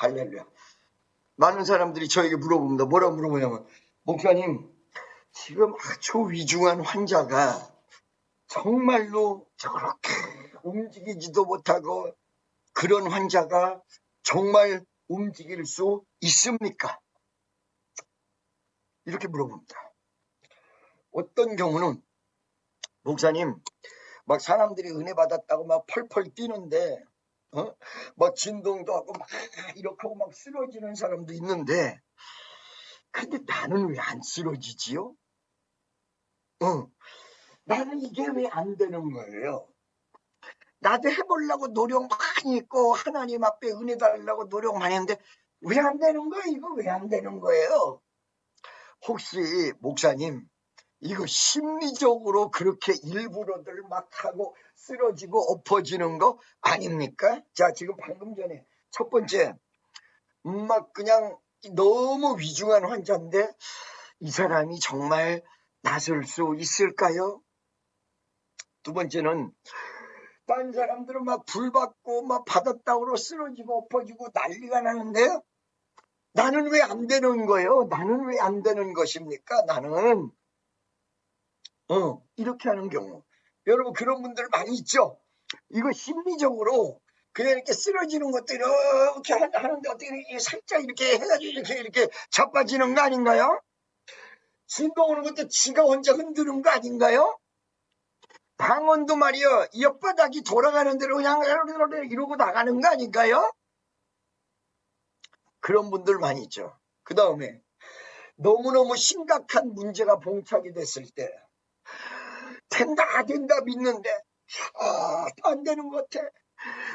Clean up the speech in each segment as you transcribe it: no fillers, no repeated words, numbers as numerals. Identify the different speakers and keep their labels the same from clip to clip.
Speaker 1: 할렐루야. 많은 사람들이 저에게 물어봅니다. 뭐라고 물어보냐면, 목사님, 지금 아주 위중한 환자가 정말로 저렇게 움직이지도 못하고 그런 환자가 정말 움직일 수 있습니까? 이렇게 물어봅니다. 어떤 경우는 목사님 막 사람들이 은혜 받았다고 막 펄펄 뛰는데 막 진동도 하고 막 이렇게 하고 막 쓰러지는 사람도 있는데 근데 나는 왜 안 쓰러지지요? 나는 이게 왜 안 되는 거예요? 나도 해보려고 노력 많이 했고 하나님 앞에 은혜 달라고 노력 많이 했는데 왜 안 되는 거예요? 이거 왜 안 되는 거예요? 혹시 목사님 이거 심리적으로 그렇게 일부러들 막 하고 쓰러지고 엎어지는 거 아닙니까? 자, 지금 방금 전에 첫 번째 막 그냥 너무 위중한 환자인데 이 사람이 정말 나설 수 있을까요? 두 번째는 딴 사람들은 막 불 받고 막 바닷땅으로 쓰러지고 엎어지고 난리가 나는데 나는 왜 안 되는 거예요? 나는 왜 안 되는 것입니까? 나는 이렇게 하는 경우 여러분 그런 분들 많이 있죠? 이거 심리적으로 그냥 이렇게 쓰러지는 것도 이렇게 하는데 어떻게 살짝 이렇게 해가지고 이렇게 자빠지는 거 아닌가요? 진동 오는 것도 지가 혼자 흔드는 거 아닌가요? 방언도 말이요 옆바닥이 돌아가는 대로 그냥 이러고 나가는 거 아닌가요? 그런 분들 많이 있죠. 그 다음에 너무너무 심각한 문제가 봉착이 됐을 때 된다 믿는데 안 되는 것 같아.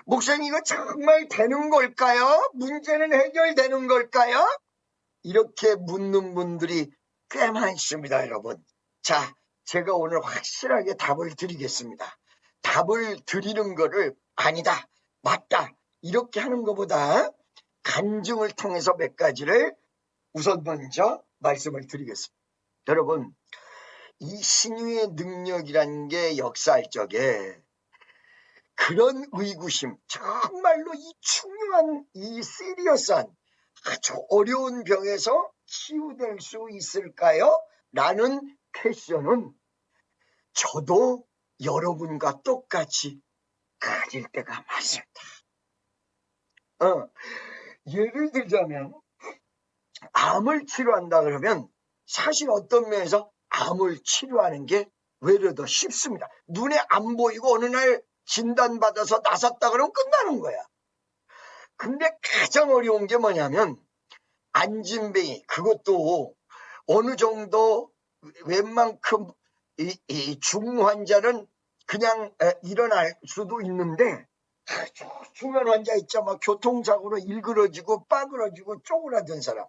Speaker 1: 목사님 이거 정말 되는 걸까요? 문제는 해결되는 걸까요? 이렇게 묻는 분들이 꽤 많습니다, 여러분. 자, 제가 오늘 확실하게 답을 드리겠습니다. 답을 드리는 거를 아니다, 맞다 이렇게 하는 것보다 간증을 통해서 몇 가지를 우선 먼저 말씀을 드리겠습니다. 여러분, 이 신유의 능력이라는 게 역사할 적에 그런 의구심, 정말로 이 중요한 이 시리어스한 아주 어려운 병에서 치유될 수 있을까요? 라는 퀘션은 저도 여러분과 똑같이 가질 때가 많습니다. 예를 들자면 암을 치료한다 그러면 사실 어떤 면에서 암을 치료하는 게 외려 더 쉽습니다. 눈에 안 보이고 어느 날 진단받아서 나섰다 그러면 끝나는 거야. 근데 가장 어려운 게 뭐냐면 안진뱅이, 그것도 어느 정도 웬만큼 이 중환자는 그냥 일어날 수도 있는데 아주 중요한 환자 있죠. 막 교통사고로 일그러지고 빠그러지고 쪼그라든 사람,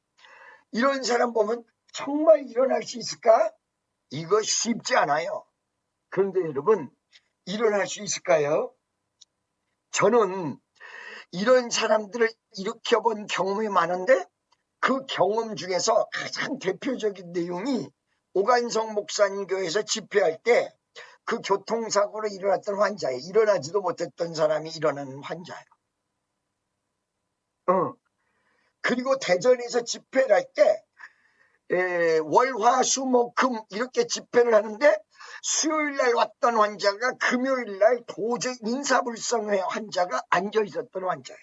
Speaker 1: 이런 사람 보면 정말 일어날 수 있을까? 이거 쉽지 않아요. 그런데 여러분 일어날 수 있을까요? 저는 이런 사람들을 일으켜본 경험이 많은데 그 경험 중에서 가장 대표적인 내용이 오간성 목사님 교회에서 집회할 때 그 교통사고로 일어났던 환자예요. 일어나지도 못했던 사람이 일어나는 환자예요. 그리고 대전에서 집회를 할 때 월화수목금 이렇게 집회를 하는데 수요일날 왔던 환자가 금요일날 도저히 인사불성의 환자가 앉아있었던 환자예요.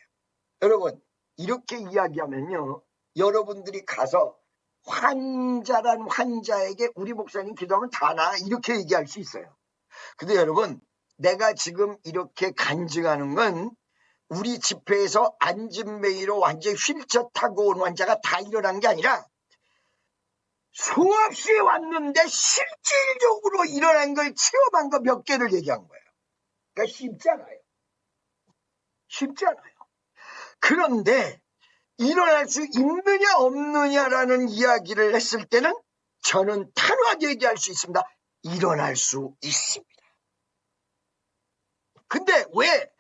Speaker 1: 여러분 이렇게 이야기하면요 여러분들이 가서 환자란 환자에게 우리 목사님 기도하면 다 나아 이렇게 얘기할 수 있어요. 근데 여러분 내가 지금 이렇게 간증하는 건 우리 집회에서 안진뱅이로 완전히 휠체어 타고 온 환자가 다 일어난 게 아니라 수없이 왔는데 실질적으로 일어난 걸 체험한 거 몇 개를 얘기한 거예요. 그러니까 쉽지 않아요. 쉽지 않아요. 그런데 일어날 수 있느냐 없느냐라는 이야기를 했을 때는 저는 단호하게 얘기할 수 있습니다. 일어날 수 있습니다. 근데 왜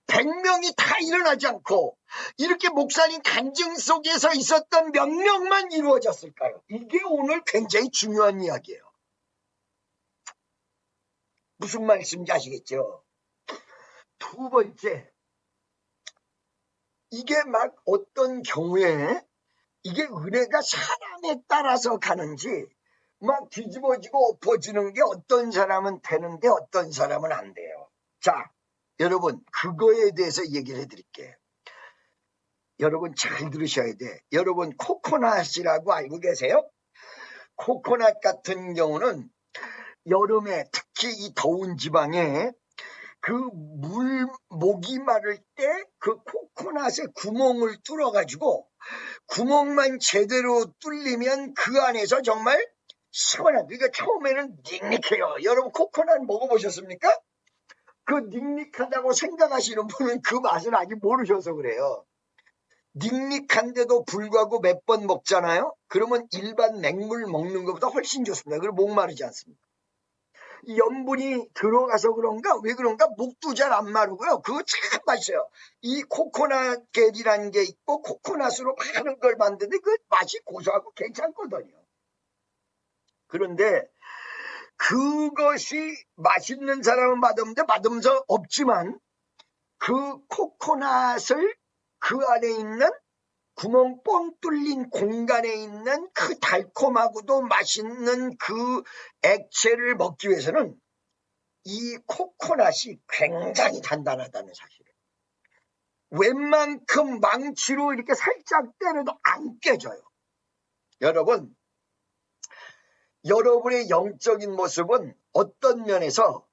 Speaker 1: 100명이 다 일어나지 않고 이렇게 목사님 간증 속에서 있었던 몇 명만 이루어졌을까요? 이게 오늘 굉장히 중요한 이야기예요. 무슨 말씀인지 아시겠죠? 두 번째, 이게 막 어떤 경우에 이게 은혜가 사람에 따라서 가는지 막 뒤집어지고 엎어지는 게 어떤 사람은 되는데 어떤 사람은 안 돼요. 자, 여러분 그거에 대해서 얘기를 해드릴게요. 여러분 잘 들으셔야 돼. 여러분 코코넛이라고 알고 계세요? 코코넛 같은 경우는 여름에 특히 이 더운 지방에 그 목이 마를 때 그 코코넛에 구멍을 뚫어가지고 구멍만 제대로 뚫리면 그 안에서 정말 시원한, 그러니까 처음에는 닉닉해요. 여러분 코코넛 먹어보셨습니까? 그 닉닉하다고 생각하시는 분은 그 맛을 아직 모르셔서 그래요. 닉닉한데도 불구하고 몇 번 먹잖아요. 그러면 일반 맹물 먹는 것보다 훨씬 좋습니다. 그리고 목마르지 않습니다. 염분이 들어가서 그런가 왜 그런가 목도 잘 안 마르고요. 그거 참 맛있어요. 이 코코넛 겔이라는 게 있고 코코넛으로 많은 걸 만드는데 그 맛이 고소하고 괜찮거든요. 그런데 그것이 맛있는 사람은 맛없으면서 없지만 그 코코넛을 그 안에 있는 구멍 뻥 뚫린 공간에 있는 그 달콤하고도 맛있는 그 액체를 먹기 위해서는 이 코코넛이 굉장히 단단하다는 사실을. 웬만큼 망치로 이렇게 살짝 때려도 안 깨져요. 여러분, 여러분의 영적인 모습은 어떤 면에서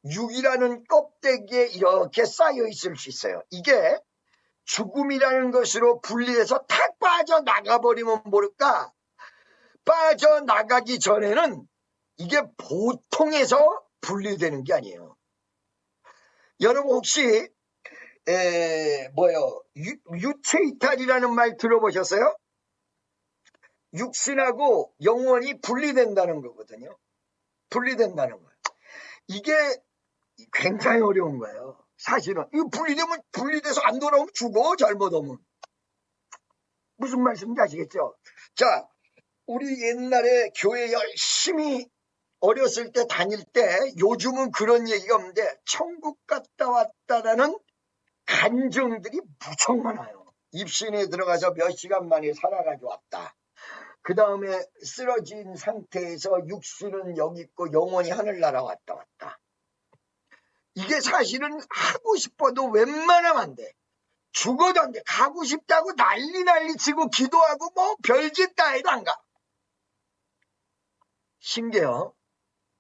Speaker 1: 육이라는 껍데기에 이렇게 쌓여 있을 수 있어요. 이게 죽음이라는 것으로 분리해서 탁 빠져나가버리면 모를까? 빠져나가기 전에는 이게 보통에서 분리되는 게 아니에요. 여러분 혹시 유체이탈이라는 말 들어보셨어요? 육신하고 영혼이 분리된다는 거거든요. 분리된다는 거예요. 이게 굉장히 어려운 거예요. 사실은 이거 분리되면 분리돼서 안 돌아오면 죽어. 잘못하면. 무슨 말씀인지 아시겠죠? 자, 우리 옛날에 교회 열심히 어렸을 때 다닐 때 요즘은 그런 얘기가 없는데 천국 갔다 왔다라는 간증들이 무척 많아요. 입신에 들어가서 몇 시간 만에 살아가지고 왔다. 그 다음에 쓰러진 상태에서 육신은 여기 있고 영혼이 하늘나라 왔다. 이게 사실은 하고 싶어도 웬만하면 안 돼. 죽어도 안 돼. 가고 싶다고 난리 치고 기도하고 뭐 별짓 다 해도 안 가. 신기해요.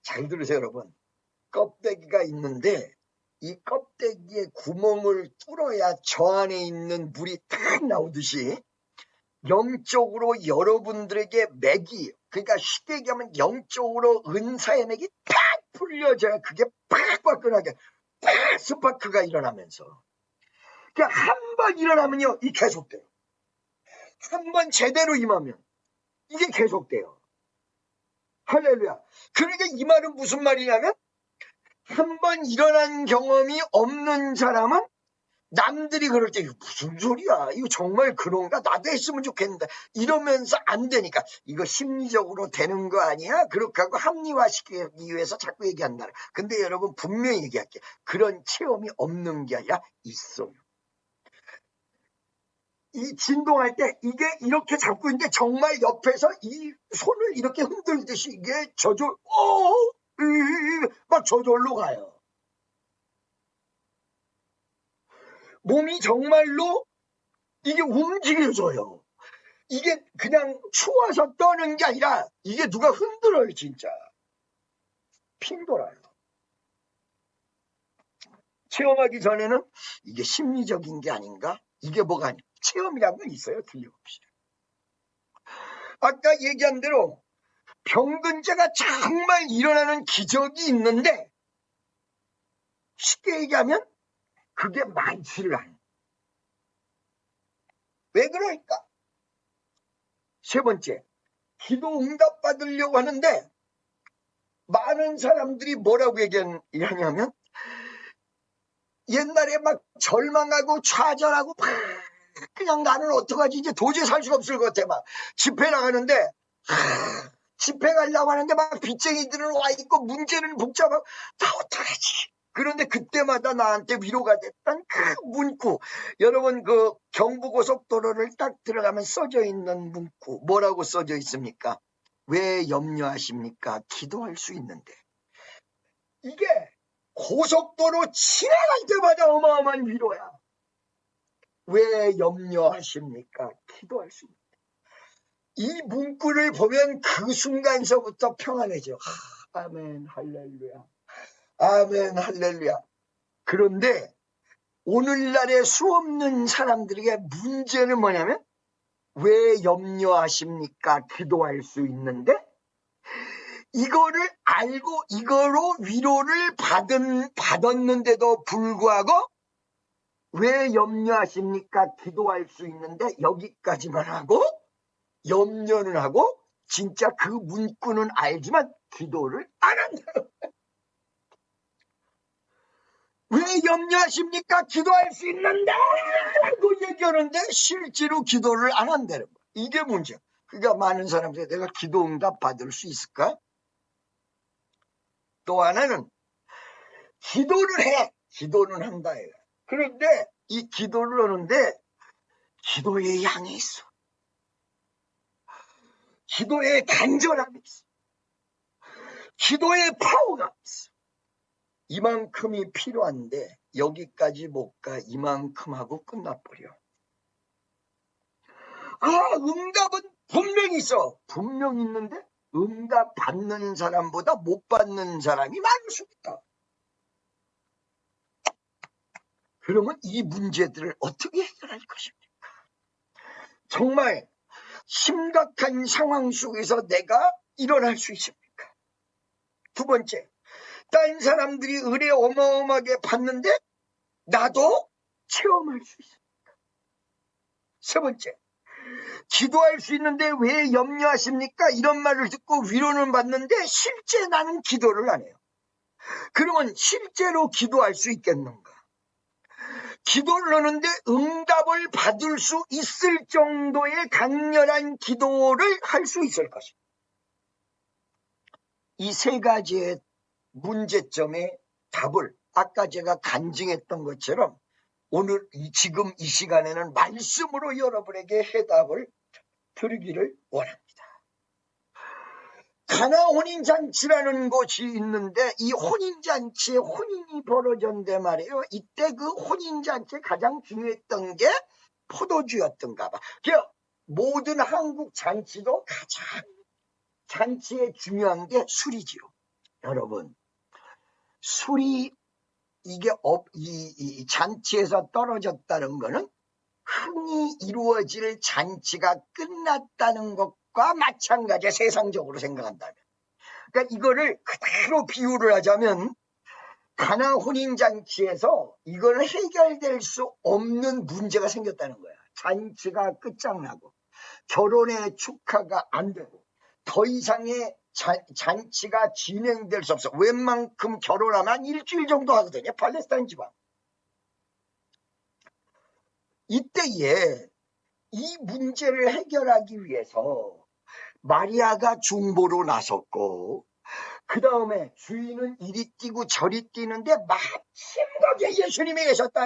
Speaker 1: 잘 들으세요 여러분. 껍데기가 있는데 이 껍데기에 구멍을 뚫어야 저 안에 있는 물이 탁 나오듯이 영적으로 여러분들에게 맥이, 그러니까 쉽게 얘기하면 영적으로 은사의 맥이 팍 풀려져야 그게 팍 화끈하게 팍 스파크가 일어나면서, 그냥 한 번 일어나면요 이 계속돼요. 한 번 제대로 임하면 이게 계속돼요. 할렐루야. 그러니까 이 말은 무슨 말이냐면 한 번 일어난 경험이 없는 사람은 남들이 그럴 때 이거 무슨 소리야, 이거 정말 그런가, 나도 했으면 좋겠는데 이러면서 안 되니까 이거 심리적으로 되는 거 아니야? 그렇게 하고 합리화시키기 위해서 자꾸 얘기한다. 근데 여러분 분명히 얘기할게요. 그런 체험이 없는 게 아니라 있어요. 이 진동할 때 이게 이렇게 잡고 있는데 정말 옆에서 이 손을 이렇게 흔들듯이 이게 막 저절로 가요. 몸이 정말로 이게 움직여져요. 이게 그냥 추워서 떠는 게 아니라 이게 누가 흔들어요. 진짜 핑 돌아요. 체험하기 전에는 이게 심리적인 게 아닌가? 이게 뭐가 아니야? 체험이라는 건 있어요. 틀림없이. 아까 얘기한 대로 병근제가 정말 일어나는 기적이 있는데 쉽게 얘기하면 그게 많지를 않아요. 왜 그럴까? 세 번째, 기도 응답 받으려고 하는데 많은 사람들이 뭐라고 얘기하냐면 옛날에 막 절망하고 좌절하고 막 그냥 나는 어떡하지, 이제 도저히 살 수가 없을 것 같아. 막 집회 나가는데 집회 가려고 하는데 막 빚쟁이들은 와 있고 문제는 복잡하고 나 어떡하지, 그런데 그때마다 나한테 위로가 됐던 그 문구, 여러분 그 경부고속도로를 딱 들어가면 써져 있는 문구 뭐라고 써져 있습니까? 왜 염려하십니까? 기도할 수 있는데. 이게 고속도로 지나갈 때마다 어마어마한 위로야. 왜 염려하십니까? 기도할 수 있는데. 이 문구를 보면 그 순간서부터 평안해져. 아멘 할렐루야. 아멘 할렐루야. 그런데 오늘날의 수없는 사람들에게 문제는 뭐냐면, 왜 염려하십니까? 기도할 수 있는데 이거를 알고 이거로 위로를 받았는데도 불구하고 왜 염려하십니까? 기도할 수 있는데 여기까지만 하고 염려는 하고 진짜 그 문구는 알지만 기도를 안 한다. 왜 염려하십니까? 기도할 수 있는데 라고 얘기하는데 실제로 기도를 안 한다는 거야. 이게 문제야. 그러니까 많은 사람들이 내가 기도 응답 받을 수 있을까? 또 하나는 기도를 해. 기도는 한다. 그런데 이 기도를 하는데 기도의 양이 있어. 기도의 간절함이 있어. 기도의 파워가 있어. 이만큼이 필요한데 여기까지 못 가. 이만큼 하고 끝나버려. 응답은 분명히 있어. 분명히 있는데 응답 받는 사람보다 못 받는 사람이 많을 수 있다. 그러면 이 문제들을 어떻게 해결할 것입니까? 정말 심각한 상황 속에서 내가 일어날 수 있습니까? 두 번째, 다른 사람들이 은혜 어마어마하게 받는데 나도 체험할 수 있습니까? 세 번째, 기도할 수 있는데 왜 염려하십니까? 이런 말을 듣고 위로는 받는데 실제 나는 기도를 안 해요. 그러면 실제로 기도할 수 있겠는가? 기도를 하는데 응답을 받을 수 있을 정도의 강렬한 기도를 할 수 있을 것입니다. 이 세 가지의 문제점의 답을 아까 제가 간증했던 것처럼 오늘 지금 이 시간에는 말씀으로 여러분에게 해답을 드리기를 원합니다. 가나 혼인잔치라는 곳이 있는데 이 혼인잔치에 혼인이 벌어졌는데 말이에요. 이때 그 혼인잔치에 가장 중요했던 게 포도주였던가 봐. 모든 한국 잔치도 가장 잔치에 중요한 게 술이지요. 여러분, 술이 이게 이 잔치에서 떨어졌다는 거는 흔히 이루어질 잔치가 끝났다는 것과 마찬가지야. 세상적으로 생각한다면. 그러니까 이거를 그대로 비유를 하자면 가나 혼인잔치에서 이걸 해결될 수 없는 문제가 생겼다는 거야. 잔치가 끝장나고 결혼의 축하가 안 되고 더 이상의 잔치가 진행될 수 없어. 웬만큼 결혼하면 일주일 정도 하거든요. 팔레스타인 지방. 이때에 이 문제를 해결하기 위해서 마리아가 중보로 나섰고 그 다음에 주인은 이리 뛰고 저리 뛰는데 마침 거기에 예수님이 계셨다.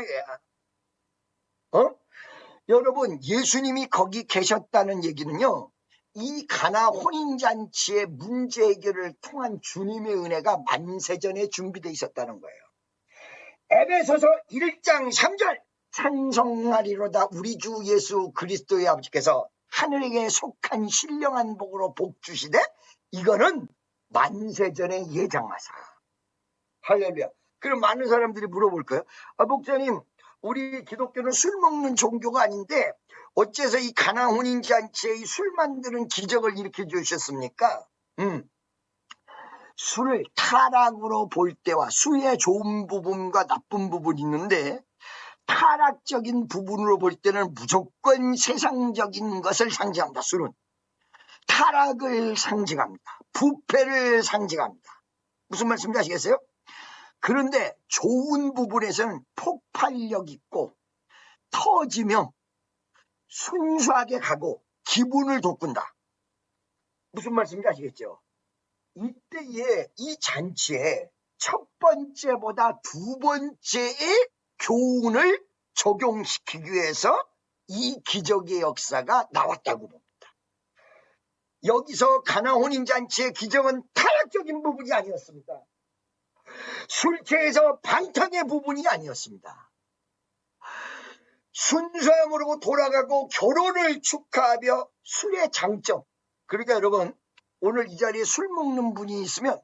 Speaker 1: 여러분, 예수님이 거기 계셨다는 얘기는요, 이 가나 혼인잔치의 문제 해결을 통한 주님의 은혜가 만세전에 준비되어 있었다는 거예요. 에베소서 1장 3절 찬송하리로다 우리 주 예수 그리스도의 아버지께서 하늘에게 속한 신령한 복으로 복 주시되 이거는 만세전의 예장하사. 할렐루야. 그럼 많은 사람들이 물어볼 거예요. 목사님, 우리 기독교는 술 먹는 종교가 아닌데 어째서 이 가나 혼인잔치에 이 술 만드는 기적을 일으켜 주셨습니까? 술을 타락으로 볼 때와 술의 좋은 부분과 나쁜 부분이 있는데 타락적인 부분으로 볼 때는 무조건 세상적인 것을 상징합니다. 술은 타락을 상징합니다. 부패를 상징합니다. 무슨 말씀인지 아시겠어요? 그런데 좋은 부분에서는 폭발력 있고 터지며 순수하게 가고 기분을 돋군다. 무슨 말씀인지 아시겠죠? 이때에 이 잔치에 첫 번째보다 두 번째의 교훈을 적용시키기 위해서 이 기적의 역사가 나왔다고 봅니다. 여기서 가나 혼인잔치의 기적은 타락적인 부분이 아니었습니다. 술 취해서 방탕의 부분이 아니었습니다. 순수함으로 돌아가고 결혼을 축하하며 술의 장점. 그러니까 여러분, 오늘 이 자리에 술 먹는 분이 있으면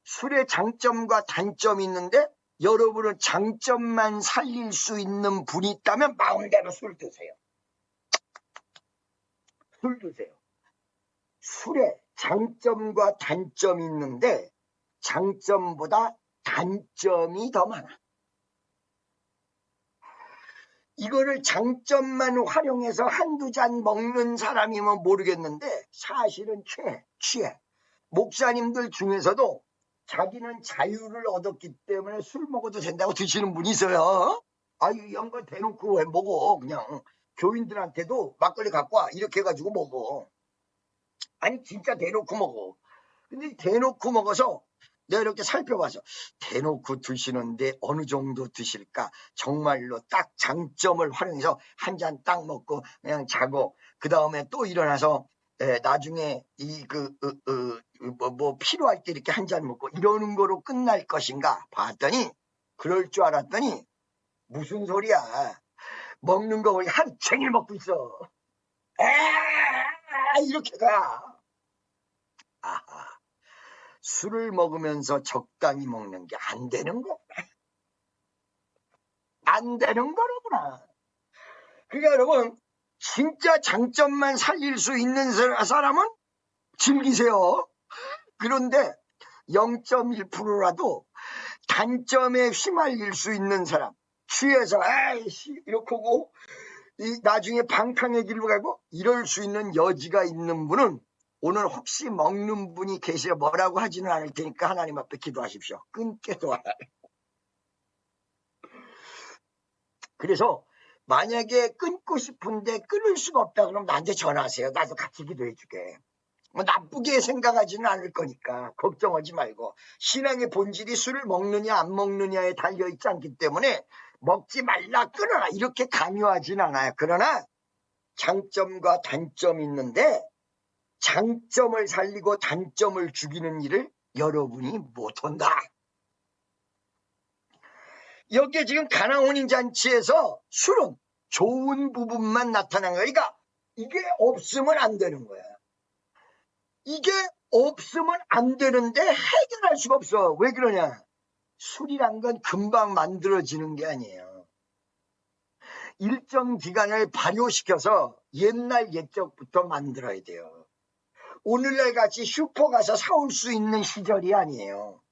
Speaker 1: 술의 장점과 단점이 있는데 여러분은 장점만 살릴 수 있는 분이 있다면 마음대로 술 드세요. 술 드세요. 술에 장점과 단점이 있는데 장점보다 단점이 더 많아. 이거를 장점만 활용해서 한두 잔 먹는 사람이면 모르겠는데 사실은 취해. 목사님들 중에서도 자기는 자유를 얻었기 때문에 술 먹어도 된다고 드시는 분이 있어요. 아유, 이런 거 대놓고 왜 먹어. 그냥 교인들한테도 막걸리 갖고 와 이렇게 해가지고 먹어. 아니 진짜 대놓고 먹어. 근데 대놓고 먹어서 내가 이렇게 살펴봐서 대놓고 드시는데 어느 정도 드실까? 정말로 딱 장점을 활용해서 한 잔 딱 먹고 그냥 자고 그 다음에 또 일어나서 나중에 필요할 때 이렇게 한 잔 먹고 이러는 거로 끝날 것인가 봤더니 그럴 줄 알았더니 무슨 소리야. 먹는 거 하루 종일 먹고 있어. 이렇게 가. 아하. 술을 먹으면서 적당히 먹는 게 안 되는 거구나. 안 되는 거로구나. 그러니까 여러분, 진짜 장점만 살릴 수 있는 사람은 즐기세요. 그런데 0.1%라도 단점에 휘말릴 수 있는 사람, 취해서 에이씨 이렇게 하고 나중에 방탕의 길로 가고 이럴 수 있는 여지가 있는 분은 오늘 혹시 먹는 분이 계시려 뭐라고 하지는 않을 테니까 하나님 앞에 기도하십시오. 끊게 도와라. 그래서 만약에 끊고 싶은데 끊을 수가 없다 그러면 나한테 전화하세요. 나도 같이 기도해 주게. 뭐 나쁘게 생각하지는 않을 거니까 걱정하지 말고. 신앙의 본질이 술을 먹느냐 안 먹느냐에 달려있지 않기 때문에 먹지 말라 끊어라 이렇게 강요하진 않아요. 그러나 장점과 단점이 있는데 장점을 살리고 단점을 죽이는 일을 여러분이 못한다. 여기에 지금 가나 혼인잔치에서 술은 좋은 부분만 나타난 거야. 그러니까 이게 없으면 안 되는 거야. 이게 없으면 안 되는데 해결할 수가 없어. 왜 그러냐? 술이란 건 금방 만들어지는 게 아니에요. 일정 기간을 발효시켜서 옛날 옛적부터 만들어야 돼요. 오늘날 같이 슈퍼 가서 사올 수 있는 시절이 아니에요.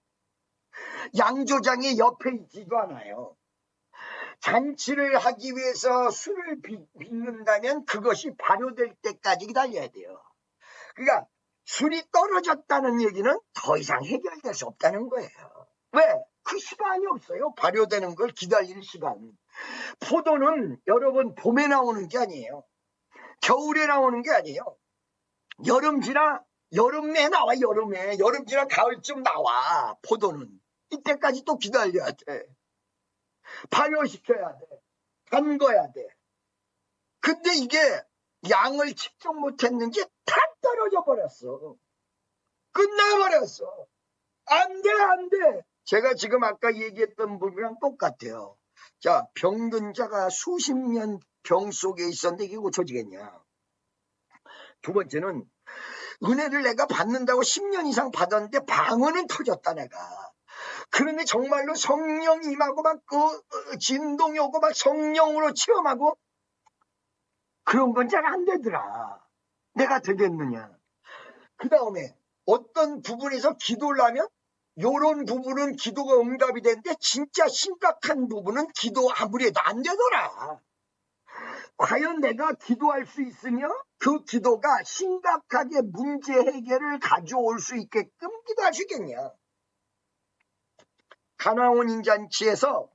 Speaker 1: 양조장이 옆에 있지도 않아요. 잔치를 하기 위해서 술을 빚는다면 그것이 발효될 때까지 기다려야 돼요. 그러니까 술이 떨어졌다는 얘기는 더 이상 해결될 수 없다는 거예요. 왜? 그 시간이 없어요. 발효되는 걸 기다릴 시간. 포도는 여러분 봄에 나오는 게 아니에요. 겨울에 나오는 게 아니에요. 여름에 나와. 여름 지나 가을쯤 나와. 포도는 이때까지 또 기다려야 돼. 발효시켜야 돼. 담궈야 돼. 근데 이게 양을 측정 못했는지 다 떨어져 버렸어. 끝나버렸어. 안 돼. 제가 지금 아까 얘기했던 부분이랑 똑같아요. 자, 병든 자가 수십 년 병 속에 있었는데 이게 고쳐지겠냐. 두 번째는 은혜를 내가 받는다고 10년 이상 받았는데 방언은 터졌다 내가. 그런데 정말로 성령 임하고 막 진동이 오고 막 성령으로 체험하고 그런 건 잘 안 되더라. 내가 되겠느냐. 그 다음에 어떤 부분에서 기도를 하면 요런 부분은 기도가 응답이 되는데 진짜 심각한 부분은 기도 아무리 해도 안 되더라. 과연 내가 기도할 수 있으며 그 기도가 심각하게 문제 해결을 가져올 수 있게끔 기도할 수 있겠냐. 가나 혼인잔치에서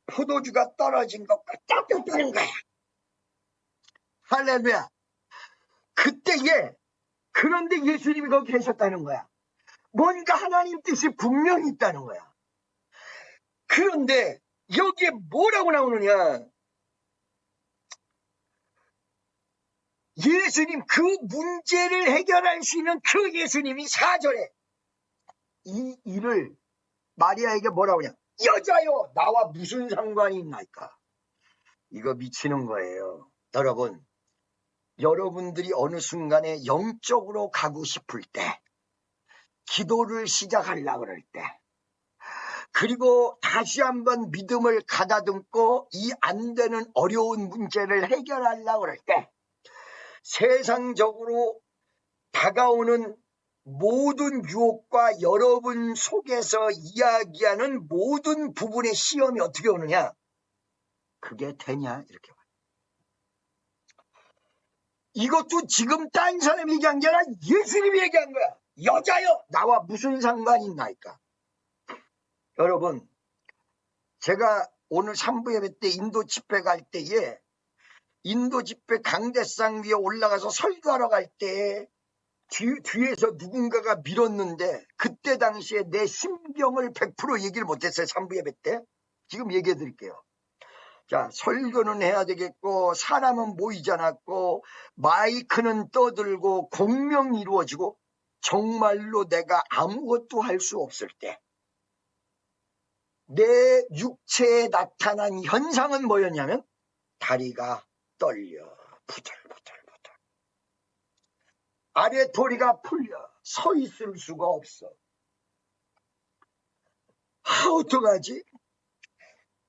Speaker 1: 포도주가 떨어진 것과 똑같다는 거야. 할렐루야. 그때에 그런데 예수님이 거기 계셨다는 거야. 뭔가 하나님 뜻이 분명히 있다는 거야. 그런데 여기에 뭐라고 나오느냐? 예수님, 그 문제를 해결할 수 있는 그 예수님이 4절에 이 일을 마리아에게 뭐라고 하냐? 여자여, 나와 무슨 상관이 있나이까? 이거 미치는 거예요. 여러분, 여러분들이 어느 순간에 영적으로 가고 싶을 때, 기도를 시작하려고 그럴 때, 그리고 다시 한번 믿음을 가다듬고 이 안 되는 어려운 문제를 해결하려고 그럴 때, 세상적으로 다가오는 모든 유혹과 여러분 속에서 이야기하는 모든 부분의 시험이 어떻게 오느냐? 그게 되냐? 이렇게 봐요. 이것도 지금 딴 사람이 얘기한 게 아니라 예수님이 얘기한 거야. 여자여, 나와 무슨 상관이 있나이까? 여러분, 제가 오늘 3부 예배 때 인도 집회 갈 때에 인도 집회 강대상 위에 올라가서 설교하러 갈 때 뒤에서 누군가가 밀었는데 그때 당시에 내 심경을 100% 얘기를 못했어요. 3부 예배 때. 지금 얘기해 드릴게요. 자, 설교는 해야 되겠고 사람은 모이지 않았고 마이크는 떠들고 공명이 이루어지고 정말로 내가 아무것도 할 수 없을 때 내 육체에 나타난 현상은 뭐였냐면 다리가 떨려 부들부들부들, 아래 도리가 풀려 서 있을 수가 없어. 어떡하지?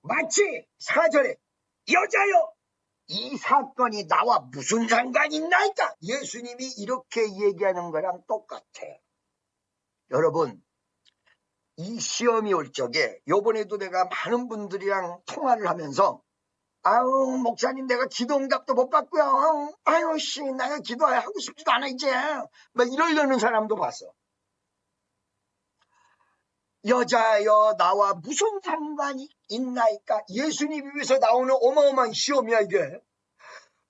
Speaker 1: 마치 4절에 여자여, 이 사건이 나와 무슨 상관이 있나이까? 예수님이 이렇게 얘기하는 거랑 똑같아. 여러분, 이 시험이 올 적에 요번에도 내가 많은 분들이랑 통화를 하면서 아유 목사님 내가 기도 응답도 못 받고요. 아유 씨 내가 기도하고 싶지도 않아 이제. 막 이러려는 사람도 봤어. 여자여 나와 무슨 상관이 있나이까? 예수님 입에서 나오는 어마어마한 시험이야 이게.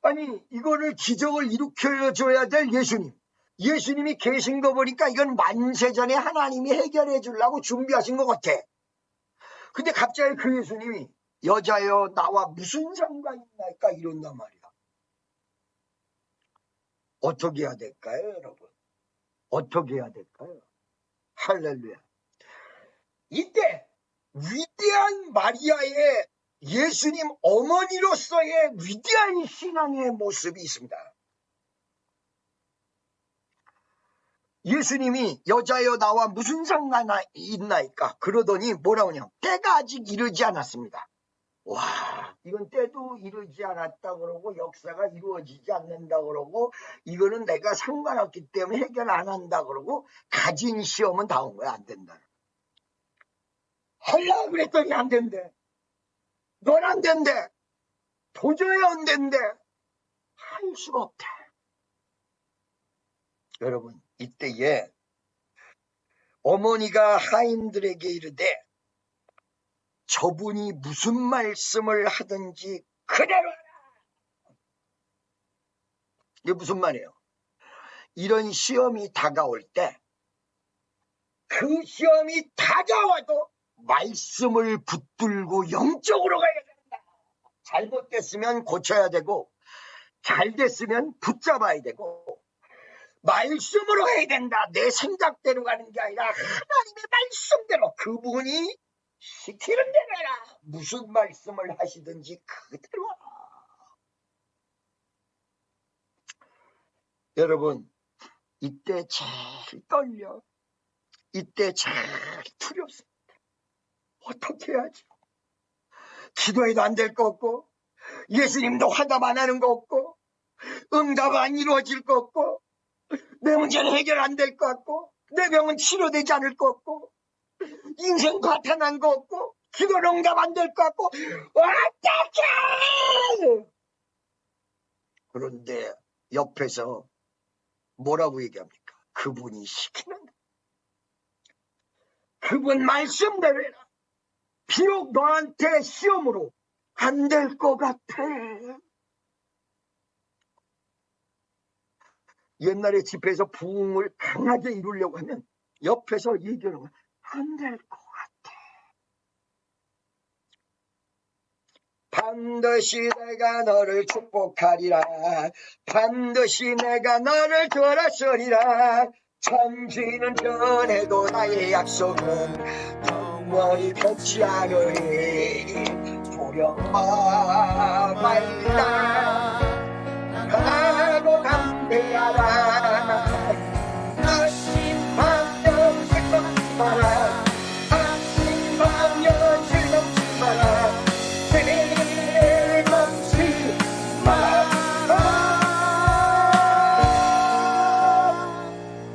Speaker 1: 아니 이거를 기적을 일으켜줘야 될 예수님. 예수님이 계신 거 보니까 이건 만세전에 하나님이 해결해 주려고 준비하신 것 같아. 근데 갑자기 그 예수님이 여자여 나와 무슨 상관이 있나이까 이런단 말이야. 어떻게 해야 될까요 여러분? 어떻게 해야 될까요? 할렐루야. 이때 위대한 마리아의 예수님 어머니로서의 위대한 신앙의 모습이 있습니다. 예수님이 여자여 나와 무슨 상관이 있나이까? 그러더니 뭐라고 하냐? 때가 아직 이르지 않았습니다. 와, 이건 때도 이르지 않았다 그러고 역사가 이루어지지 않는다 그러고 이거는 내가 상관없기 때문에 해결 안 한다 그러고 가진 시험은 다 온 거야. 안 된다. 하려고 그랬더니 안 된대. 넌 안 된대. 도저히 안 된대. 할 수가 없다. 여러분, 이때에 어머니가 하인들에게 이르되 저분이 무슨 말씀을 하든지 그대로 하라. 이게 무슨 말이에요? 이런 시험이 다가올 때 그 시험이 다가와도 말씀을 붙들고 영적으로 가야 된다. 잘못됐으면 고쳐야 되고 잘 됐으면 붙잡아야 되고 말씀으로 해야 된다. 내 생각대로 가는 게 아니라 하나님의 말씀대로 그분이 시키는 대로 해라. 무슨 말씀을 하시든지 그대로 하라. 여러분, 이때 제일 떨려. 이때 제일 두렵습니다. 어떻게 해야지? 기도해도 안 될 거 없고 예수님도 화답 안 하는 거 없고 응답 안 이루어질 거 없고 내 문제는 해결 안 될 거 같고 내 병은 치료되지 않을 거 없고 인생 과탄한 거 없고 기도는 응답 안 될 거 같고 어떡해! 그런데 옆에서 뭐라고 얘기합니까? 그분이 시키는 그분 말씀대로 해라. 비록 너한테 시험으로 안 될 것 같아. 옛날에 집회에서 부흥을 강하게 이루려고 하면 옆에서 얘기하는 거야. 안 될 것 같아. 반드시 내가 너를 축복하리라. 반드시 내가 너를 돌아서리라. 천지는 변해도 나의 약속은 영원히 변치 않으리. 두려워 말라 하고 담대하라. 안심하며 즐겁지 마라. 안심하며 즐겁지 마라. 즐겁지 마라.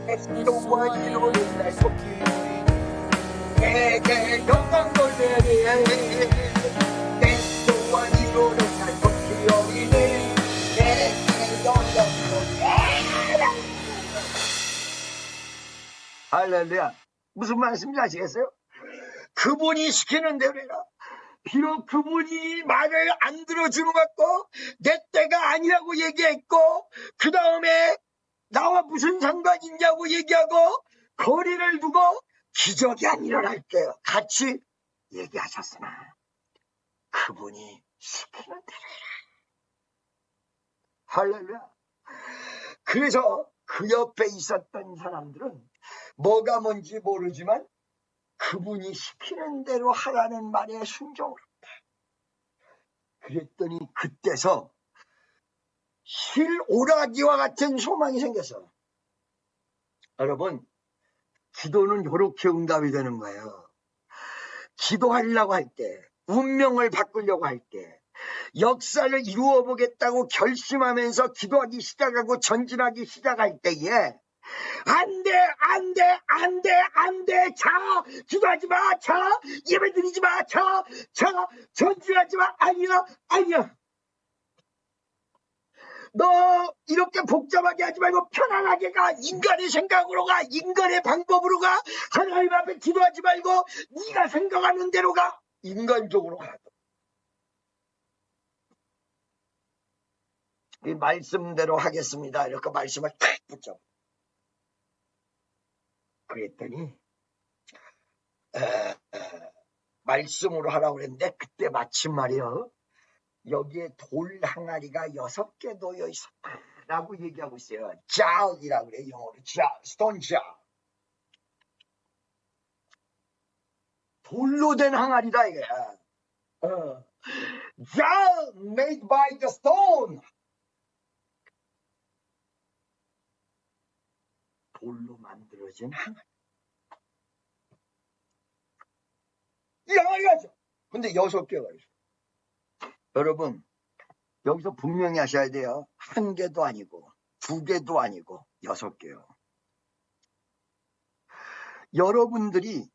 Speaker 1: 애써와 이루는 날 속히 내게 영광 돌리리. 애써와 이루는 날 속히 어리니 내게 영광 돌리리. 할렐루야. 무슨 말씀인지 아시겠어요? 그분이 시키는 대로 해라. 비록 그분이 말을 안 들어주는 것 같고 내 때가 아니라고 얘기했고 그 다음에 나와 무슨 상관이냐고 얘기하고 거리를 두고 기적이 안 일어날게요 같이 얘기하셨으나 그분이 시키는 대로 해라. 할렐루야. 그래서 그 옆에 있었던 사람들은 뭐가 뭔지 모르지만 그분이 시키는 대로 하라는 말에 순종을 한다. 그랬더니 그때서 실오라기와 같은 소망이 생겼어. 여러분, 기도는 이렇게 응답이 되는 거예요. 기도하려고 할 때, 운명을 바꾸려고 할 때, 역사를 이루어 보겠다고 결심하면서 기도하기 시작하고 전진하기 시작할 때에 안 돼. 자, 기도하지 마. 자, 예배 드리지 마. 자, 전진하지 마. 아니야. 너 이렇게 복잡하게 하지 말고 편안하게 가. 인간의 생각으로 가. 인간의 방법으로 가. 하나님 앞에 기도하지 말고 네가 생각하는 대로 가. 인간적으로 가. 이 말씀대로 하겠습니다. 이렇게 말씀을 탁 붙잡고. 그랬더니 말씀으로 하라고 그랬는데 그때 마침 말이요. 여기에 돌 항아리가 6개 놓여 있었다라고 얘기하고 있어요. jar이라고 그래요. 영어로 jar, stone jar. 돌로 된 항아리다 이거야. jar made by the stone. 돌로 만들어진 항아리. 이 항아리가 있어. 근데 6개가 있어. 여러분, 여기서 분명히 하셔야 돼요. 1개도 아니고 2개도 아니고 6개요. 여러분들이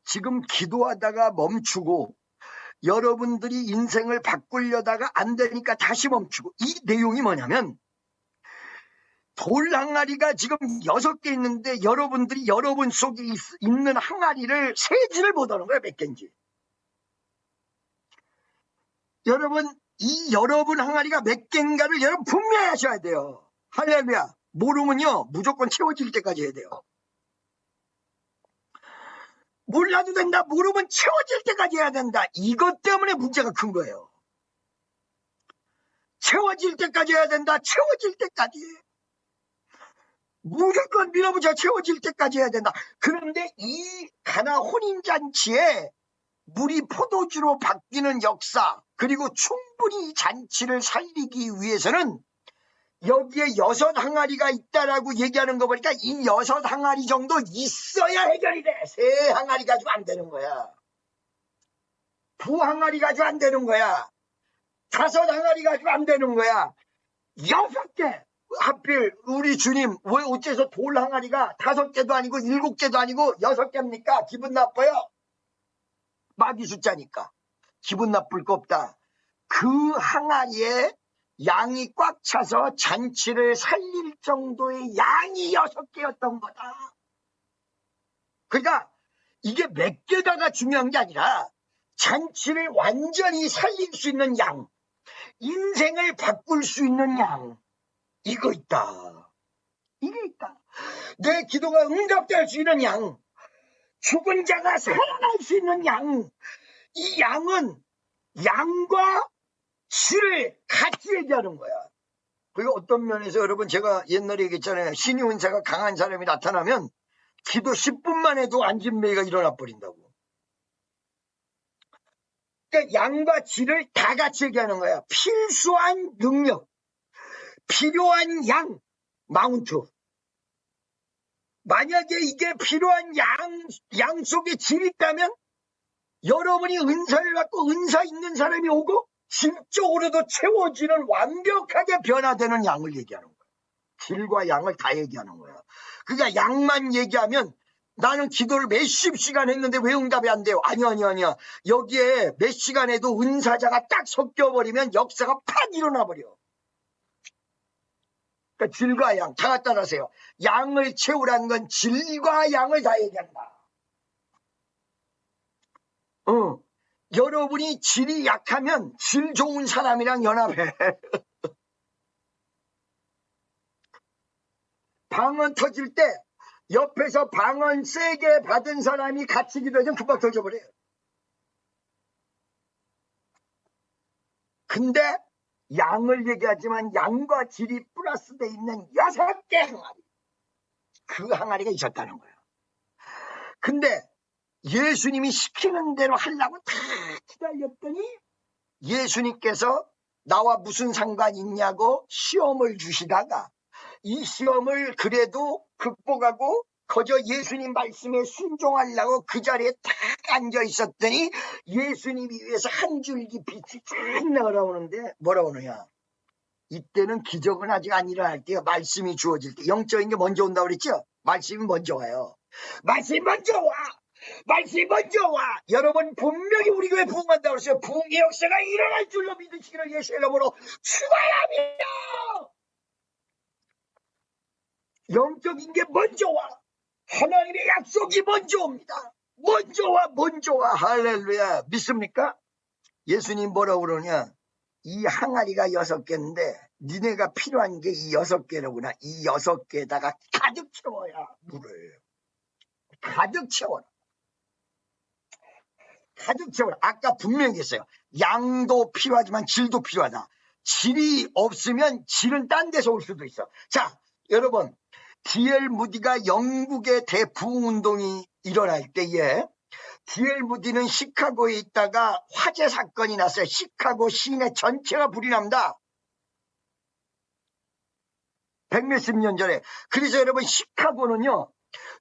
Speaker 1: 지금 기도하다가 멈추고 여러분들이 인생을 바꾸려다가 안 되니까 다시 멈추고 이 내용이 뭐냐면 돌 항아리가 지금 6개 있는데 여러분들이 여러분 속에 있는 항아리를 세지를 못하는 거예요. 몇 개인지. 여러분 이 여러분 항아리가 몇 개인가를 여러분 분명히 하셔야 돼요. 할렐루야. 모르면요 무조건 채워질 때까지 해야 돼요. 몰라도 된다. 모르면 채워질 때까지 해야 된다. 이것 때문에 문제가 큰 거예요. 채워질 때까지 해야 된다. 채워질 때까지. 무조건 밀어붙여 채워질 때까지 해야 된다. 그런데 이 가나 혼인잔치에 물이 포도주로 바뀌는 역사, 그리고 충분히 이 잔치를 살리기 위해서는 여기에 6 항아리가 있다라고 얘기하는 거 보니까 이 6 항아리 정도 있어야 해결이 돼. 3 항아리 가지고 안 되는 거야. 2 항아리 가지고 안 되는 거야. 5 항아리 가지고 안 되는 거야. 6개. 하필 우리 주님 왜 어째서 돌 항아리가 5개도 아니고 7개도 아니고 6개입니까? 기분 나빠요. 마귀 숫자니까 기분 나쁠 거 없다. 그 항아리에 양이 꽉 차서 잔치를 살릴 정도의 양이 6개였던 거다. 그러니까 이게 몇 개다가 중요한 게 아니라 잔치를 완전히 살릴 수 있는 양, 인생을 바꿀 수 있는 양, 이거 있다. 이게 있다. 내 기도가 응답될 수 있는 양, 죽은 자가 살아날 수 있는 양. 이 양은 양과 질을 같이 얘기하는 거야. 그리고 어떤 면에서 여러분 제가 옛날에 얘기했잖아요. 신의 은사가 강한 사람이 나타나면 기도 10분만 해도 안진매가 일어나 버린다고. 그러니까 양과 질을 다 같이 얘기하는 거야. 필수한 능력, 필요한 양, 마운트. 만약에 이게 필요한 양 속에 질이 있다면 여러분이 은사를 갖고 은사 있는 사람이 오고 질적으로도 채워지는 완벽하게 변화되는 양을 얘기하는 거야. 질과 양을 다 얘기하는 거야. 그러니까 양만 얘기하면 나는 기도를 몇십 시간 했는데 왜 응답이 안 돼요? 아니야. 여기에 몇 시간 해도 은사자가 딱 섞여버리면 역사가 팍 일어나버려. 그러니까 질과 양 다 갖다 놔세요. 양을 채우라는 건 질과 양을 다 얘기한다. 여러분이 질이 약하면 질 좋은 사람이랑 연합해. 방언 터질 때 옆에서 방언 세게 받은 사람이 같이 기도하면 금방 터져버려요. 근데 양을 얘기하지만 양과 질이 플러스되어 있는 6개 항아리. 그 항아리가 있었다는 거예요. 근데 예수님이 시키는 대로 하려고 다 기다렸더니 예수님께서 나와 무슨 상관이 있냐고 시험을 주시다가 이 시험을 그래도 극복하고 거저 예수님 말씀에 순종하려고 그 자리에 딱 앉아 있었더니 예수님이 위해서 한 줄기 빛이 쫙 날아오는데 뭐라고 하느냐. 이때는 기적은 아직 안 일어날 때요. 말씀이 주어질 때. 영적인 게 먼저 온다고 그랬죠? 말씀이 먼저 와요. 말씀이 먼저 와. 말씀이 먼저 와. 여러분 분명히 우리 교회 부흥한다고 그랬어요. 부흥의 역사가 일어날 줄로 믿으시기를 예수의 이름으로 축원합니다. 영적인 게 먼저 와. 하나님의 약속이 먼저 옵니다. 먼저 와. 할렐루야. 믿습니까? 예수님 뭐라고 그러냐. 이 항아리가 6개인데 니네가 필요한 게 이 6개로구나. 이 6개에다가 가득 채워야 물을. 가득 채워라. 가득 채워라. 아까 분명히 했어요. 양도 필요하지만 질도 필요하다. 질이 없으면 질은 딴 데서 올 수도 있어. 자, 여러분 D.L. 무디가 영국의 대부흥운동이 일어날 때에 D.L. 무디는 시카고에 있다가 화재 사건이 났어요. 시카고 시내 전체가 불이 납니다. 100몇십 년 전에. 그래서 여러분 시카고는요.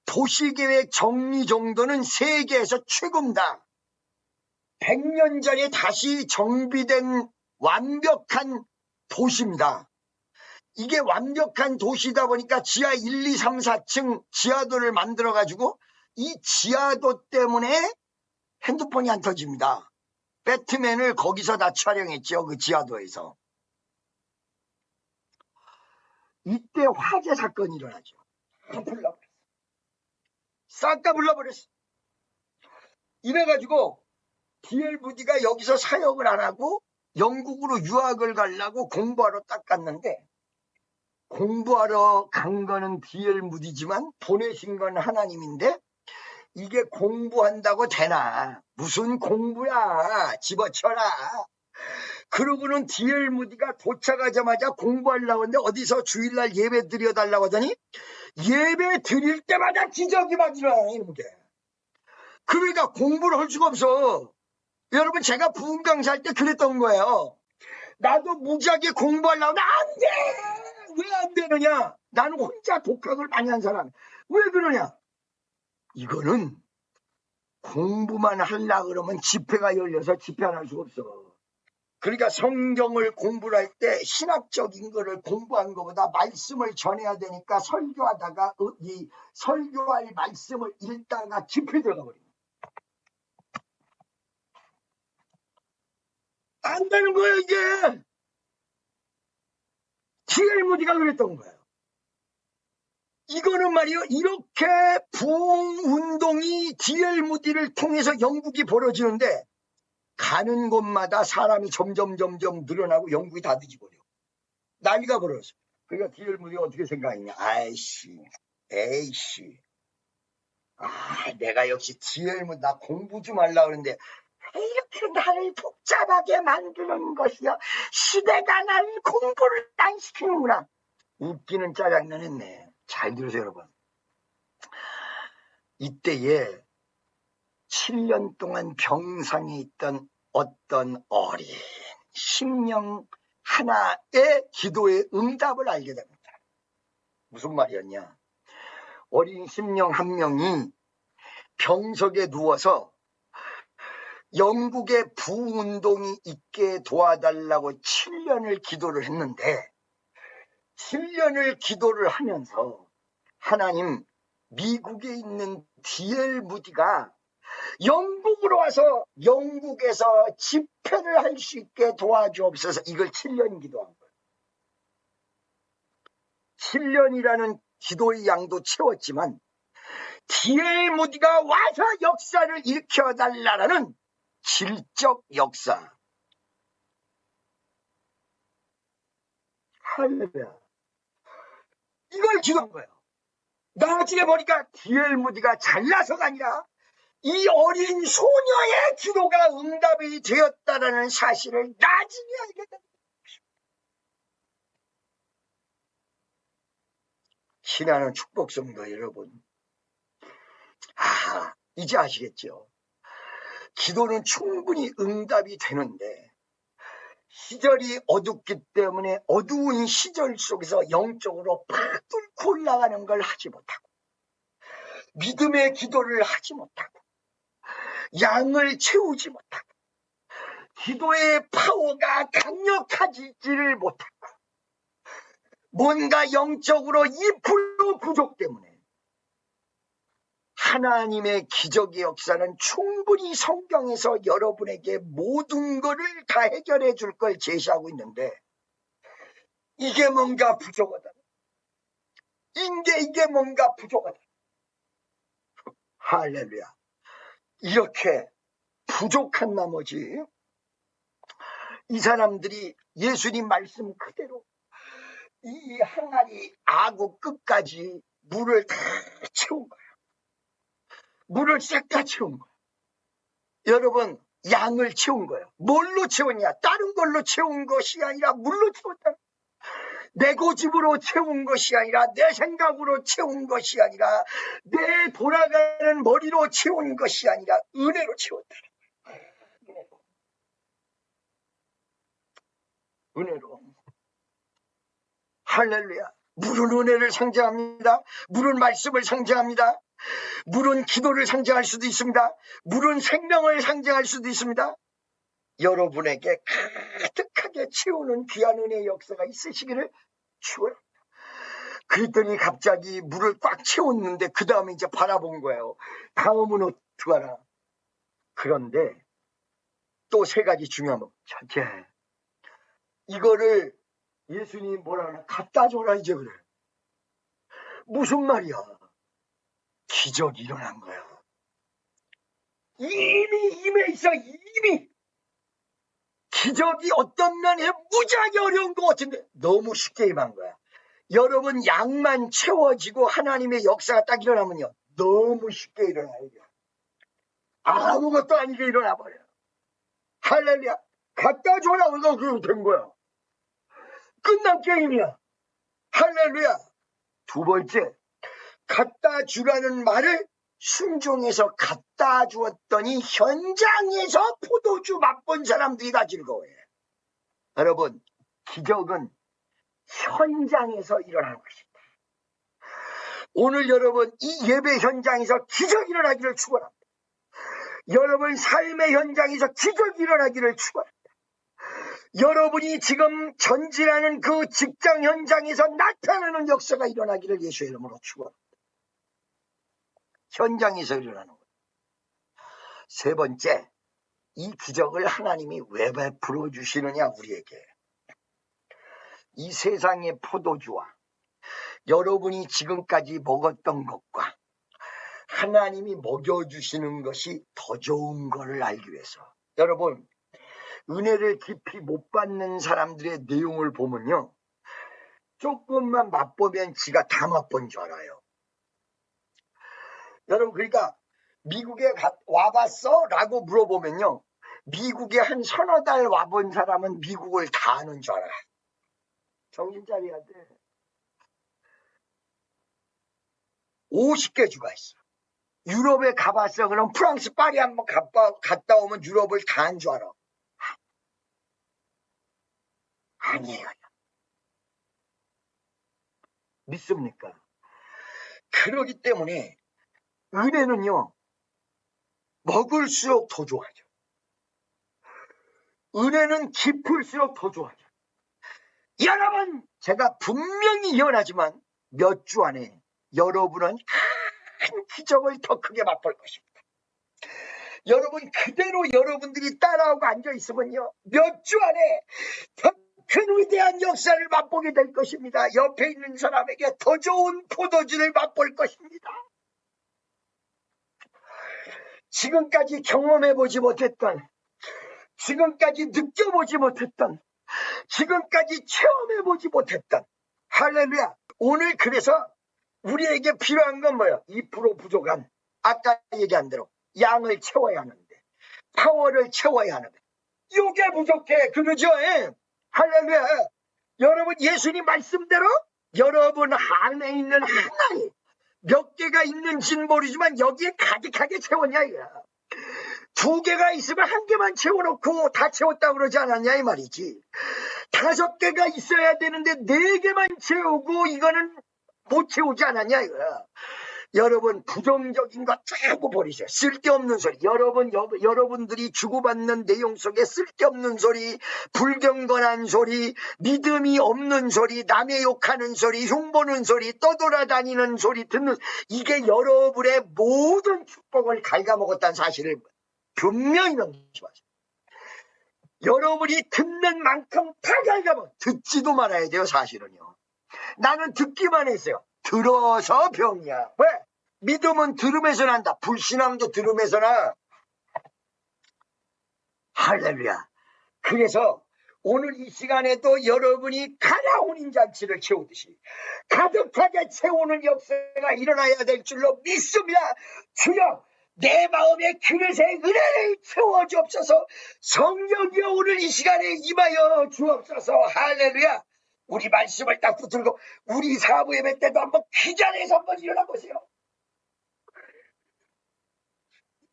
Speaker 1: 도시계획 정리 정도는 세계에서 최고입니다. 100년 전에 다시 정비된 완벽한 도시입니다. 이게 완벽한 도시다 보니까 지하 1, 2, 3, 4층 지하도를 만들어가지고 이 지하도 때문에 핸드폰이 안 터집니다. 배트맨을 거기서 다 촬영했죠. 그 지하도에서. 이때 화재 사건이 일어나죠. 싹 다 불러버렸어. 이래가지고 D.L. 무디가 여기서 사역을 안 하고 영국으로 유학을 가려고 공부하러 딱 갔는데 공부하러 간 거는 D.L. 무디지만 보내신 건 하나님인데 이게 공부한다고 되나? 무슨 공부야? 집어쳐라. 그러고는 D.L. 무디가 도착하자마자 공부하려고 하는데 어디서 주일날 예배 드려달라고 하더니 예배 드릴 때마다 기적이 막 일어나는 게. 그러니까 공부를 할 수가 없어. 여러분 제가 부흥 강사할 때 그랬던 거예요. 나도 무지하게 공부하려고 하는데 안 돼! 왜 안 되느냐? 나는 혼자 독학을 많이 한 사람. 왜 그러냐? 이거는 공부만 하려고 그러면 집회가 열려서 집회 안 할 수가 없어. 그러니까 성경을 공부를 할 때 신학적인 거를 공부한 것보다 말씀을 전해야 되니까 설교하다가 이 설교할 말씀을 읽다가 집회 들어가 버립니다. 안 되는 거예요 이게. D.L. 무디가 그랬던 거예요. 이거는 말이요. 이렇게 부흥운동이 D.L. 무디를 통해서 영국이 벌어지는데 가는 곳마다 사람이 점점 늘어나고 영국이 다 뒤집어져. 난리가 벌어졌어. 그러니까 D.L. 무디가 어떻게 생각했냐. 에이씨. 내가 역시 D.L. 무디 나 공부 좀 하려고 그러는데 이렇게 나를 복잡하게 만드는 것이요. 시대가 나를 공부를 안 시키는구나. 웃기는 짜장면이네. 잘 들으세요, 여러분. 이때에 7년 동안 병상에 있던 어떤 어린 심령 하나의 기도의 응답을 알게 됩니다. 무슨 말이었냐? 어린 심령 한 명이 병석에 누워서 영국의 부운동이 있게 도와달라고 7년을 기도를 했는데 7년을 기도를 하면서 하나님, 미국에 있는 D.L. 무디가 영국으로 와서 영국에서 집회를 할 수 있게 도와주옵소서. 이걸 7년 기도한 거예요. 7년이라는 기도의 양도 채웠지만 D.L. 무디가 와서 역사를 일으켜달라는 질적 역사. 할렐루야. 이걸 기도한 거예요. 나중에 보니까 D.L. 무디가 잘나서가 아니라 이 어린 소녀의 기도가 응답이 되었다는 사실을 나중에 알게 됩니다. 신하는 축복성도 여러분. 이제 아시겠죠? 기도는 충분히 응답이 되는데 시절이 어둡기 때문에 어두운 시절 속에서 영적으로 팍 뚫고 올라가는 걸 하지 못하고 믿음의 기도를 하지 못하고 양을 채우지 못하고 기도의 파워가 강력하지를 못하고 뭔가 영적으로 2% 부족 때문에 하나님의 기적의 역사는 충분히 성경에서 여러분에게 모든 것을 다 해결해 줄 걸 제시하고 있는데 이게 뭔가 부족하다. 이게 뭔가 부족하다. 할렐루야. 이렇게 부족한 나머지 이 사람들이 예수님 말씀 그대로 이 항아리 아구 끝까지 물을 다 채운 거예요. 물을 싹 다 채운 거예요. 여러분, 양을 채운 거예요. 뭘로 채웠냐? 다른 걸로 채운 것이 아니라 물로 채웠다. 내 고집으로 채운 것이 아니라 내 생각으로 채운 것이 아니라 내 돌아가는 머리로 채운 것이 아니라 은혜로 채웠다. 은혜로. 할렐루야. 물은 은혜를 상징합니다. 물은 말씀을 상징합니다. 물은 기도를 상징할 수도 있습니다. 물은 생명을 상징할 수도 있습니다. 여러분에게 가득하게 채우는 귀한 은혜의 역사가 있으시기를 축원합니다. 그랬더니 갑자기 물을 꽉 채웠는데 그 다음에 이제 바라본 거예요. 다음은 어떡하나. 그런데 또 세 가지 중요한 거. 첫째, 이거를 예수님 뭐라 하나 갖다 줘라 이제 그래. 무슨 말이야? 기적이 일어난 거야. 이미 임해 있어. 이미 기적이 어떤 면에 무지하게 어려운 것 같은데 너무 쉽게 임한 거야. 여러분 양만 채워지고 하나님의 역사가 딱 일어나면요 너무 쉽게 일어나요. 아무것도 아니게 일어나 버려요. 할렐루야. 갖다 줘라 그거 그러면 된 거야. 끝난 게임이야. 할렐루야. 두 번째, 갖다 주라는 말을 순종해서 갖다 주었더니 현장에서 포도주 맛본 사람들이 다 즐거워해. 여러분, 기적은 현장에서 일어나는 것입니다. 오늘 여러분 이 예배 현장에서 기적이 일어나기를 축원합니다. 여러분 삶의 현장에서 기적이 일어나기를 축원합니다. 여러분이 지금 전진하는 그 직장 현장에서 나타나는 역사가 일어나기를 예수의 이름으로 축원합니다. 현장에서 일어나는 거예요. 세 번째, 이 기적을 하나님이 왜 베풀어 주시느냐 우리에게. 이 세상의 포도주와 여러분이 지금까지 먹었던 것과 하나님이 먹여주시는 것이 더 좋은 것을 알기 위해서. 여러분, 은혜를 깊이 못 받는 사람들의 내용을 보면요 조금만 맛보면 지가 다 맛본 줄 알아요. 여러분, 그러니까 미국에 와봤어? 라고 물어보면요 미국에 한 서너 달 와본 사람은 미국을 다 아는 줄 알아. 정신 차려야 돼. 50개 주가 있어. 유럽에 가봤어. 그럼 프랑스 파리 한번 갔다 오면 유럽을 다 한 줄 알아. 아니에요. 믿습니까? 그러기 때문에 은혜는요, 먹을수록 더 좋아져. 은혜는 깊을수록 더 좋아져. 여러분, 제가 분명히 예언하지만 몇 주 안에 여러분은 큰 기적을 더 크게 맛볼 것입니다. 여러분, 그대로 여러분들이 따라오고 앉아있으면요, 몇 주 안에 더 큰 위대한 역사를 맛보게 될 것입니다. 옆에 있는 사람에게 더 좋은 포도주를 맛볼 것입니다. 지금까지 경험해보지 못했던, 지금까지 느껴보지 못했던, 지금까지 체험해보지 못했던, 할렐루야. 오늘 그래서 우리에게 필요한 건 뭐예요? 2% 부족한, 아까 얘기한 대로 양을 채워야 하는데, 파워를 채워야 하는데, 이게 부족해. 그러죠? 할렐루야. 여러분, 예수님 말씀대로 여러분 안에 있는 하나님, 몇 개가 있는지는 모르지만 여기에 가득하게 채웠냐 이거야. 2개가 있으면 1개만 채워놓고 다 채웠다고 그러지 않았냐 이 말이지. 5개가 있어야 되는데 4개만 채우고 이거는 못 채우지 않았냐 이거야. 여러분, 부정적인 거 자꾸 버리세요. 쓸데없는 소리. 여러분들이 주고받는 내용 속에 쓸데없는 소리, 불경건한 소리, 믿음이 없는 소리, 남의 욕하는 소리, 흉보는 소리, 떠돌아다니는 소리 듣는, 이게 여러분의 모든 축복을 갉아먹었다는 사실을 분명히 명심하세요. 여러분이 듣는 만큼 다 갉아먹어. 듣지도 말아야 돼요, 사실은요. 나는 듣기만 했어요. 들어서 병이야. 왜? 믿음은 들음에서 난다. 불신앙도 들음에서 나. 할렐루야. 그래서 오늘 이 시간에도 여러분이 가나 혼인잔치를 채우듯이 가득하게 채우는 역사가 일어나야 될 줄로 믿습니다. 주여, 내 마음의 그릇에 은혜를 채워주옵소서. 성령이여, 오늘 이 시간에 임하여 주옵소서. 할렐루야. 우리 말씀을 딱 붙들고 우리 사부 예배 때도 한번 그 자리에서 한번 일어나 보세요.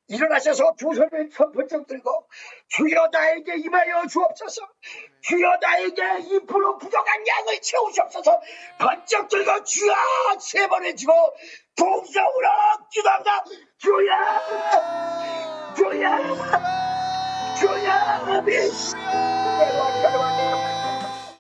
Speaker 1: 일어나셔서 두 손을 번쩍 들고 주여 나에게 임하여 주옵소서. 주여 나에게 2% 부족한 양을 채우시옵소서. 번쩍 들고 주여 3번 해주고 동성으로 기도합니다. 주여, 주여, 주여, 주여.